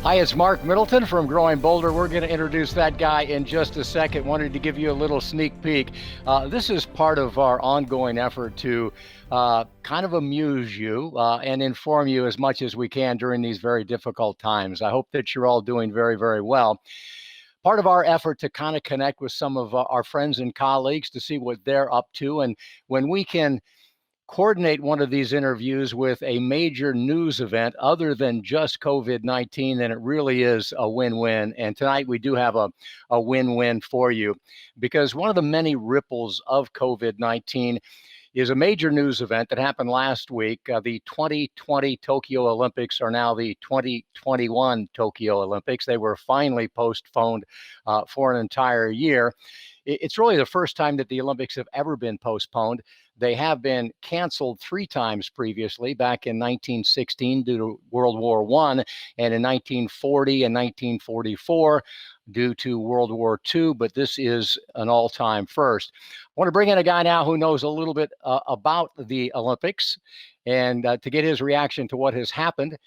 Hi, it's Mark Middleton from Growing Boulder. We're going to introduce that guy in just a second. Wanted to give you a little sneak peek. This is part of our ongoing effort to kind of amuse you and inform you as much as we can during these very difficult times. I hope that you're all doing very, very well. Part of our effort to kind of connect with some of our friends and colleagues to see what they're up to. And when we can coordinate one of these interviews with a major news event other than just COVID-19, then it really is a win-win. And tonight we do have a win-win for you, because one of the many ripples of COVID-19 is a major news event that happened last week. The 2020 Tokyo Olympics are now the 2021 Tokyo Olympics. They were finally postponed for an entire year. It's really the first time that the Olympics have ever been postponed. They have been canceled 3 times previously, back in 1916 due to World War I, and in 1940 and 1944 due to World War II, but this is an all-time first. I want to bring in a guy now who knows a little bit about the Olympics, and to get his reaction to what has happened.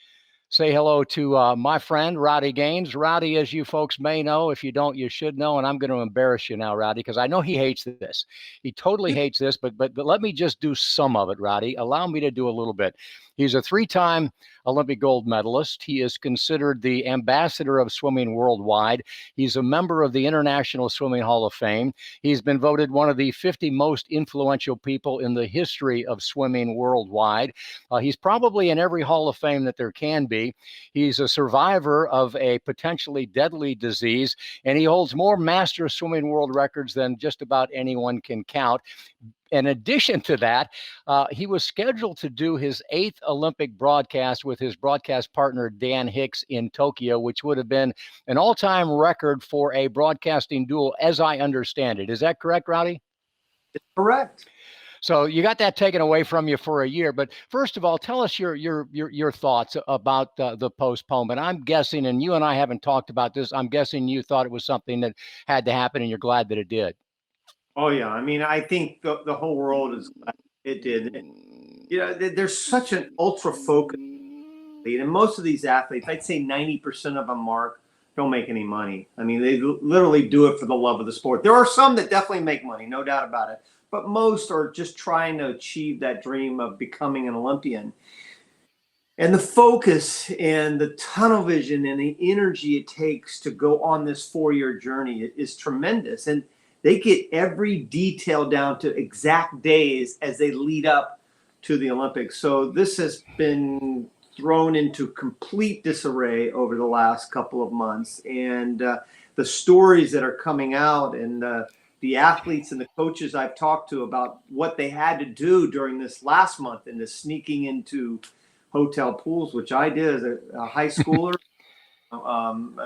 Say hello to my friend, Rowdy Gaines. Rowdy, as you folks may know, if you don't, you should know, and I'm going to embarrass you now, Rowdy, because I know he hates this. He totally hates this, but let me just do some of it, Rowdy. Allow me to do a little bit. He's a 3-time Olympic gold medalist. He is considered the ambassador of swimming worldwide. He's a member of the International Swimming Hall of Fame. He's been voted one of the 50 most influential people in the history of swimming worldwide. He's probably in every Hall of Fame that there can be. He's a survivor of a potentially deadly disease, and he holds more master swimming world records than just about anyone can count. In addition to that, he was scheduled to do his 8th Olympic broadcast with his broadcast partner, Dan Hicks, in Tokyo, which would have been an all-time record for a broadcasting duel, as I understand it. Is that correct, Rowdy? It's correct. So you got that taken away from you for a year. But first of all, tell us your thoughts about the postponement. I'm guessing, and you and I haven't talked about this, I'm guessing you thought it was something that had to happen, and you're glad that it did. Oh yeah, I mean, I think the whole world is glad it did. There's such an ultra focus, and most of these athletes, I'd say 90% of them, Mark, don't make any money. I mean, they literally do it for the love of the sport. There are some that definitely make money, no doubt about it, but most are just trying to achieve that dream of becoming an Olympian. And the focus and the tunnel vision and the energy it takes to go on this 4-year journey is tremendous. And they get every detail down to exact days as they lead up to the Olympics. So this has been thrown into complete disarray over the last couple of months. And the stories that are coming out, and the athletes and the coaches I've talked to about what they had to do during this last month, and the sneaking into hotel pools, which I did as a high schooler.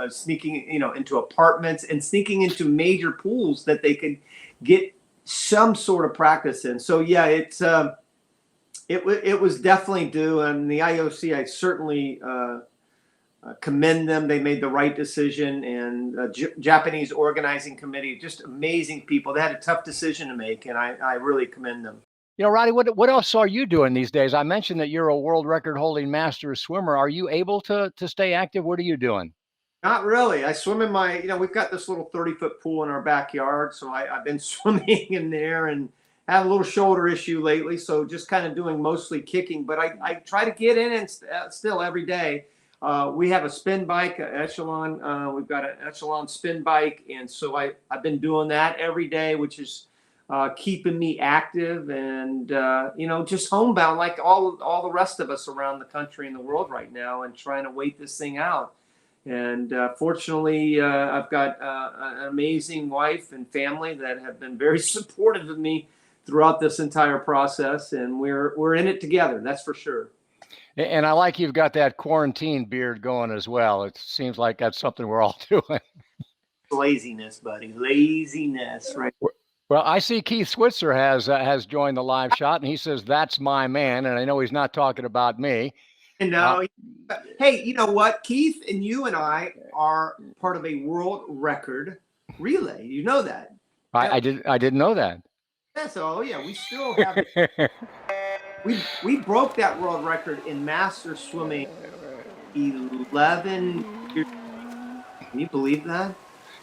Sneaking, into apartments and sneaking into major pools that they could get some sort of practice in. So yeah, it was definitely due, and the IOC, I certainly commend them. They made the right decision, and Japanese organizing committee, just amazing people. They had a tough decision to make, and I really commend them. Rowdy, what else are you doing these days? I mentioned that you're a world record holding master swimmer. Are you able to stay active? What are you doing? Not really. I swim in we've got this little 30-foot pool in our backyard. So I've been swimming in there, and have a little shoulder issue lately. So just kind of doing mostly kicking, but I try to get in and still every day. We have a spin bike, Echelon. We've got an Echelon spin bike. And so I've been doing that every day, which is keeping me active and, just homebound like all the rest of us around the country and the world right now, and trying to wait this thing out. And fortunately, I've got an amazing wife and family that have been very supportive of me throughout this entire process, and we're in it together. That's for sure. And I like you've got that quarantine beard going as well. It seems like that's something we're all doing. Laziness, buddy. Laziness, right? Well, I see Keith Switzer has joined the live shot, and he says, "That's my man." And I know he's not talking about me. No. Hey, you know what? Keith and you and I are part of a world record relay. You know that? I didn't know that. Yeah. So yeah, we still have. we broke that world record in master swimming 11 Can you believe that?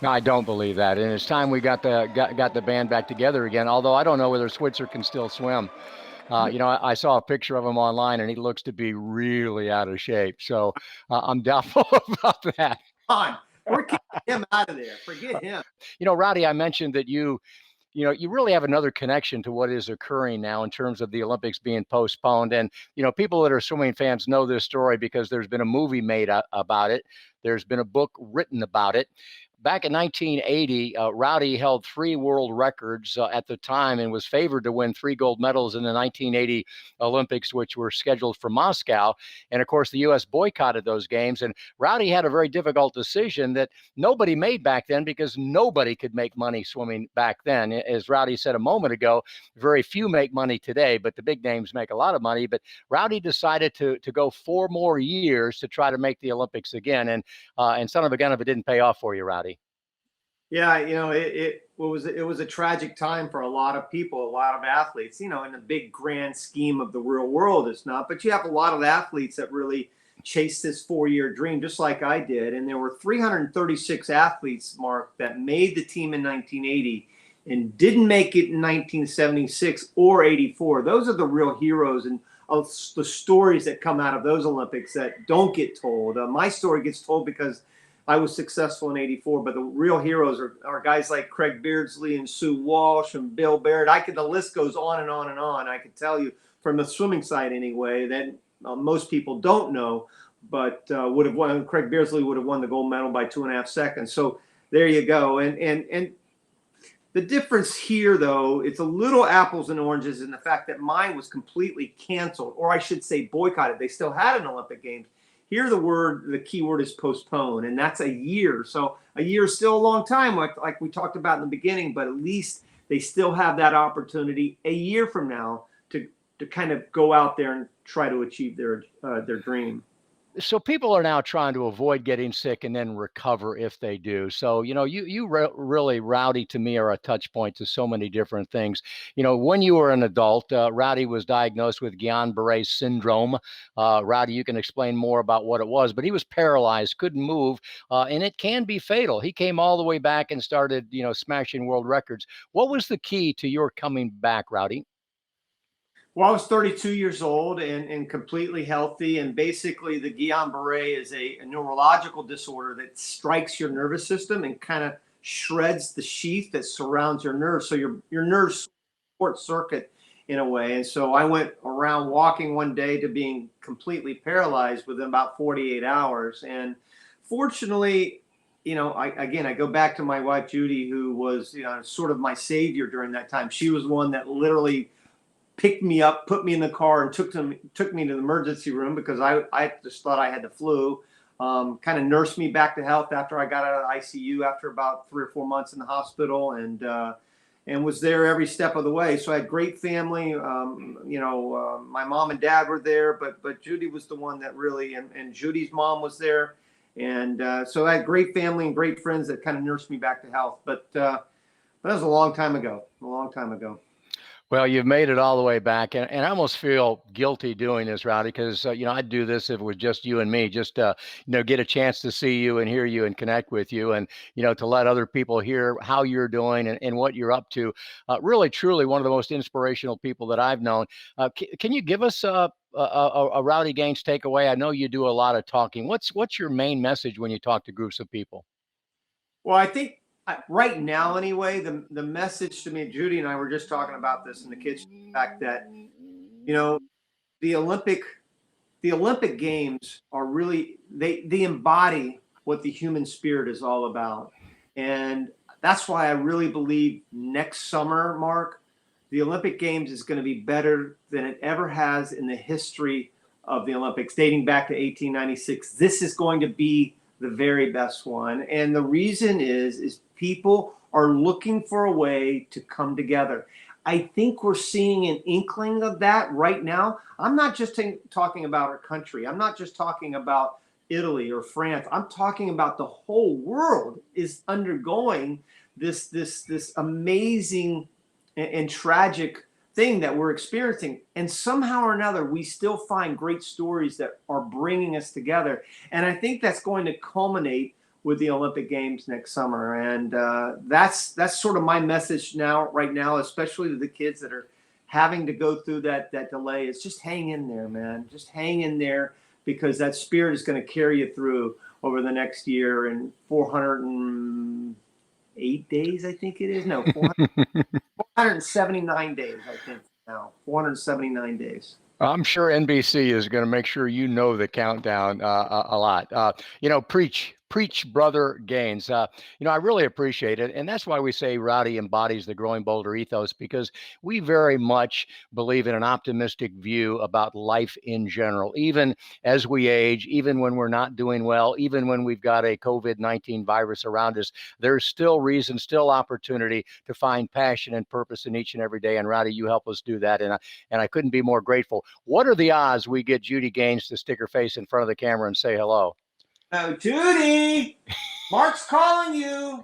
No, I don't believe that. And it's time we got the band back together again. Although I don't know whether Switzer can still swim. I saw a picture of him online, and he looks to be really out of shape. So I'm doubtful about that. On. We're kicking him out of there. Forget him. Rowdy, I mentioned that you really have another connection to what is occurring now in terms of the Olympics being postponed. And, people that are swimming fans know this story because there's been a movie made about it. There's been a book written about it. Back in 1980, Rowdy held 3 world records at the time and was favored to win 3 gold medals in the 1980 Olympics, which were scheduled for Moscow. And of course, the U.S. boycotted those games. And Rowdy had a very difficult decision that nobody made back then because nobody could make money swimming back then. As Rowdy said a moment ago, very few make money today, but the big names make a lot of money. But Rowdy decided to go 4 more years to try to make the Olympics again. And son of a gun if it didn't pay off for you, Rowdy. Yeah, it was a tragic time for a lot of people, a lot of athletes. In the big grand scheme of the real world, it's not. But you have a lot of athletes that really chased this 4-year dream, just like I did. And there were 336 athletes, Mark, that made the team in 1980 and didn't make it in 1976 or 84. Those are the real heroes and the stories that come out of those Olympics that don't get told. My story gets told because I was successful in 84, but the real heroes are guys like Craig Beardsley and Sue Walsh and Bill Barrett. The list goes on and on and on. I can tell you from the swimming side anyway that most people don't know, but would have won. Craig Beardsley would have won the gold medal by 2.5 seconds. So there you go. And the difference here, though, it's a little apples and oranges in the fact that mine was completely canceled, or I should say boycotted. They still had an Olympic Games. Here, the key word is postpone, and that's a year. So a year is still a long time, like we talked about in the beginning, but at least they still have that opportunity a year from now to kind of go out there and try to achieve their dream. So people are now trying to avoid getting sick and then recover if they do. So, you really, Rowdy, to me, are a touch point to so many different things. When you were an adult, Rowdy was diagnosed with Guillain-Barré syndrome. Rowdy, you can explain more about what it was, but he was paralyzed, couldn't move, and it can be fatal. He came all the way back and started, smashing world records. What was the key to your coming back, Rowdy? Well, I was 32 years old and completely healthy. And basically, the Guillain-Barré is a neurological disorder that strikes your nervous system and kind of shreds the sheath that surrounds your nerves. So your nerves short circuit in a way. And so I went around walking one day to being completely paralyzed within about 48 hours. And fortunately, I go back to my wife, Judy, who was, sort of my savior during that time. She was one that literally picked me up, put me in the car, and took me to the emergency room because I just thought I had the flu. Kind of nursed me back to health after I got out of the ICU after about 3 or 4 months in the hospital, and was there every step of the way. So I had great family. My mom and dad were there, but Judy was the one that really, and Judy's mom was there, and so I had great family and great friends that kind of nursed me back to health. But that was a long time ago. Well, you've made it all the way back, and I almost feel guilty doing this, Rowdy, because I'd do this if it was just you and me, just get a chance to see you and hear you and connect with you, and to let other people hear how you're doing and what you're up to. Really, truly, one of the most inspirational people that I've known. Can you give us a Rowdy Gaines takeaway? I know you do a lot of talking. What's your main message when you talk to groups of people? Well, I think right now, anyway, the message to me, Judy and I were just talking about this in the kitchen, the fact that, the Olympic Games are really, they embody what the human spirit is all about. And that's why I really believe next summer, Mark, the Olympic Games is going to be better than it ever has in the history of the Olympics, dating back to 1896. This is going to be the very best one. And the reason is people are looking for a way to come together. I think we're seeing an inkling of that right now. I'm not just talking about our country. I'm not just talking about Italy or France. I'm talking about the whole world is undergoing this amazing and tragic thing that we're experiencing. And somehow or another, we still find great stories that are bringing us together. And I think that's going to culminate with the Olympic Games next summer. And that's sort of my message right now, especially to the kids that are having to go through that delay. It's just hang in there, man. Just hang in there, because that spirit is going to carry you through over the next year. And 408 days, I think it is. No, 479 days, I think now. 479 days. I'm sure NBC is going to make sure you know the countdown a lot. Preach, brother Gaines. I really appreciate it. And that's why we say Rowdy embodies the Growing Bolder ethos, because we very much believe in an optimistic view about life in general, even as we age, even when we're not doing well, even when we've got a COVID-19 virus around us. There's still reason, still opportunity to find passion and purpose in each and every day. And Rowdy, you help us do that. And I couldn't be more grateful. What are the odds we get Judy Gaines to stick her face in front of the camera and say hello? Oh, Judy, Mark's calling you.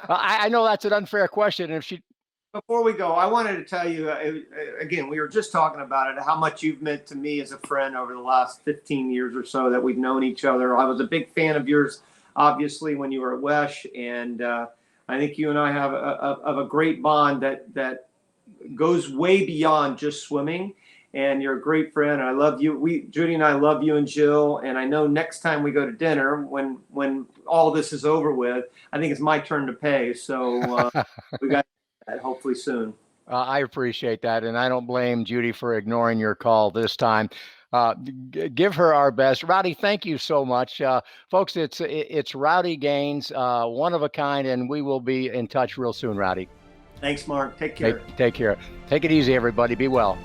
I know that's an unfair question. And if she... Before we go, I wanted to tell you, again, we were just talking about it, how much you've meant to me as a friend over the last 15 years or so that we've known each other. I was a big fan of yours, obviously, when you were at WESH. And I think you and I have a great bond that goes way beyond just swimming. And you're a great friend. I love you. Judy and I love you and Jill. And I know next time we go to dinner, when all this is over with, I think it's my turn to pay. So we got that hopefully soon. I appreciate that. And I don't blame Judy for ignoring your call this time. Give her our best. Rowdy, thank you so much. Folks, it's Rowdy Gaines, one of a kind, and we will be in touch real soon, Rowdy. Thanks, Mark. Take care. Take care. Take it easy, everybody. Be well.